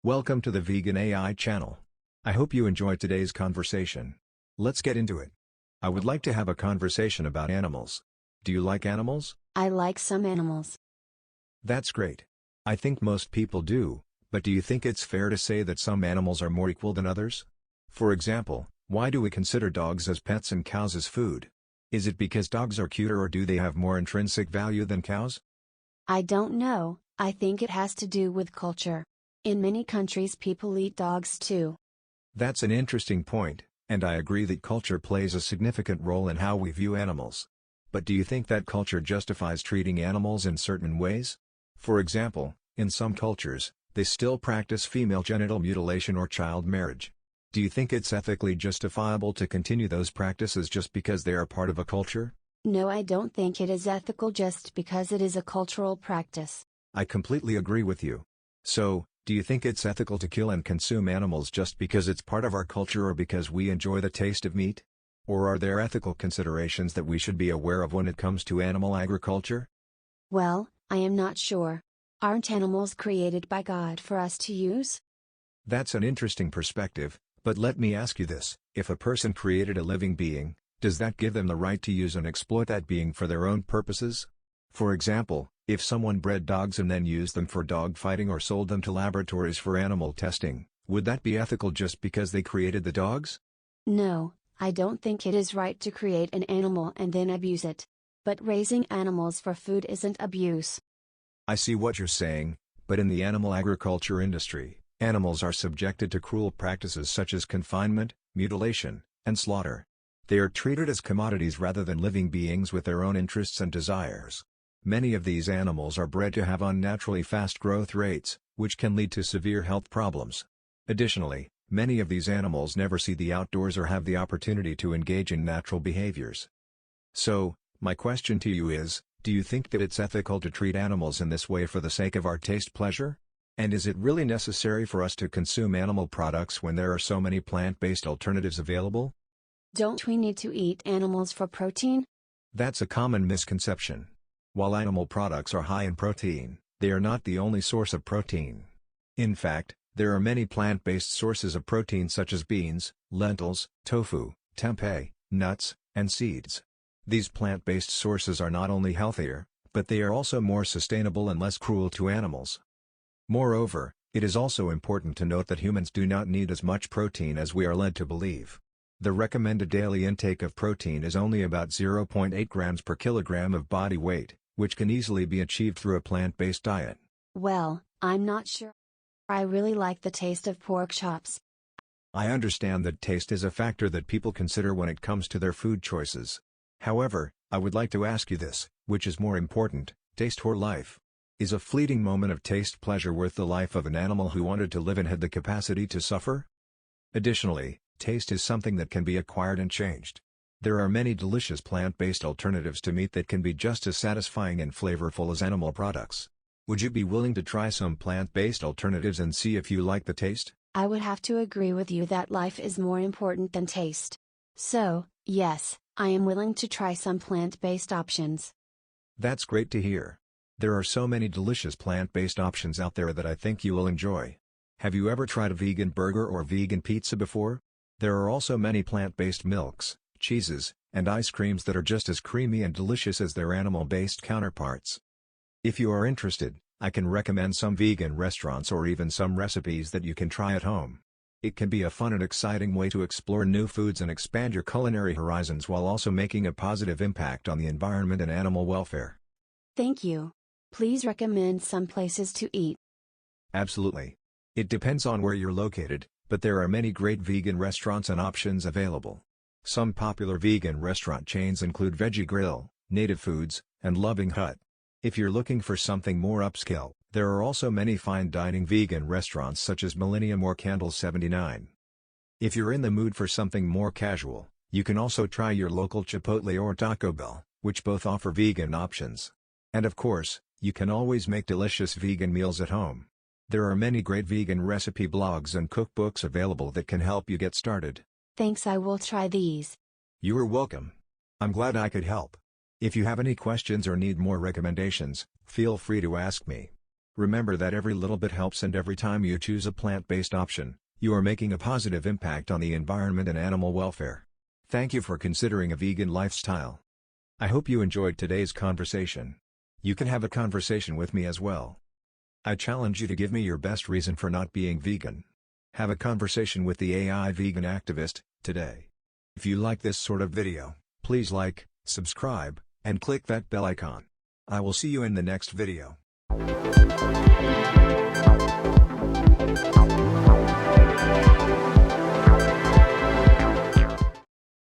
Welcome to the Vegan AI channel. I hope you enjoyed today's conversation. Let's get into it. I would like to have a conversation about animals. Do you like animals? I like some animals. That's great. I think most people do, but do you think it's fair to say that some animals are more equal than others? For example, why do we consider dogs as pets and cows as food? Is it because dogs are cuter or do they have more intrinsic value than cows? I don't know, I think it has to do with culture. In many countries people eat dogs too. That's an interesting point, and I agree that culture plays a significant role in how we view animals. But do you think that culture justifies treating animals in certain ways? For example, in some cultures, they still practice female genital mutilation or child marriage. Do you think it's ethically justifiable to continue those practices just because they are part of a culture? No, I don't think it is ethical just because it is a cultural practice. I completely agree with you. So, do you think it's ethical to kill and consume animals just because it's part of our culture or because we enjoy the taste of meat? Or are there ethical considerations that we should be aware of when it comes to animal agriculture? Well, I am not sure. Aren't animals created by God for us to use? That's an interesting perspective, but let me ask you this: if a person created a living being, does that give them the right to use and exploit that being for their own purposes? For example, if someone bred dogs and then used them for dog fighting or sold them to laboratories for animal testing, would that be ethical just because they created the dogs? No, I don't think it is right to create an animal and then abuse it. But raising animals for food isn't abuse. I see what you're saying, but in the animal agriculture industry, animals are subjected to cruel practices such as confinement, mutilation, and slaughter. They are treated as commodities rather than living beings with their own interests and desires. Many of these animals are bred to have unnaturally fast growth rates, which can lead to severe health problems. Additionally, many of these animals never see the outdoors or have the opportunity to engage in natural behaviors. So, my question to you is, do you think that it's ethical to treat animals in this way for the sake of our taste pleasure? And is it really necessary for us to consume animal products when there are so many plant-based alternatives available? Don't we need to eat animals for protein? That's a common misconception. While animal products are high in protein, they are not the only source of protein. In fact, there are many plant-based sources of protein such as beans, lentils, tofu, tempeh, nuts, and seeds. These plant-based sources are not only healthier, but they are also more sustainable and less cruel to animals. Moreover, it is also important to note that humans do not need as much protein as we are led to believe. The recommended daily intake of protein is only about 0.8 grams per kilogram of body weight, which can easily be achieved through a plant-based diet. Well, I'm not sure. I really like the taste of pork chops. I understand that taste is a factor that people consider when it comes to their food choices. However, I would like to ask you this: which is more important, taste or life? Is a fleeting moment of taste pleasure worth the life of an animal who wanted to live and had the capacity to suffer? Additionally, taste is something that can be acquired and changed. There are many delicious plant-based alternatives to meat that can be just as satisfying and flavorful as animal products. Would you be willing to try some plant-based alternatives and see if you like the taste? I would have to agree with you that life is more important than taste. So, yes, I am willing to try some plant-based options. That's great to hear. There are so many delicious plant-based options out there that I think you will enjoy. Have you ever tried a vegan burger or vegan pizza before? There are also many plant-based milks, cheeses, and ice creams that are just as creamy and delicious as their animal-based counterparts. If you are interested, I can recommend some vegan restaurants or even some recipes that you can try at home. It can be a fun and exciting way to explore new foods and expand your culinary horizons while also making a positive impact on the environment and animal welfare. Thank you. Please recommend some places to eat. Absolutely. It depends on where you're located, but there are many great vegan restaurants and options available. Some popular vegan restaurant chains include Veggie Grill, Native Foods, and Loving Hut. If you're looking for something more upscale, there are also many fine dining vegan restaurants such as Millennium or Candle 79. If you're in the mood for something more casual, you can also try your local Chipotle or Taco Bell, which both offer vegan options. And of course, you can always make delicious vegan meals at home. There are many great vegan recipe blogs and cookbooks available that can help you get started. Thanks, I will try these. You are welcome. I'm glad I could help. If you have any questions or need more recommendations, feel free to ask me. Remember that every little bit helps, and every time you choose a plant-based option, you are making a positive impact on the environment and animal welfare. Thank you for considering a vegan lifestyle. I hope you enjoyed today's conversation. You can have a conversation with me as well. I challenge you to give me your best reason for not being vegan. Have a conversation with the AI vegan activist today. If you like this sort of video, please like, subscribe, and click that bell icon. I will see you in the next video.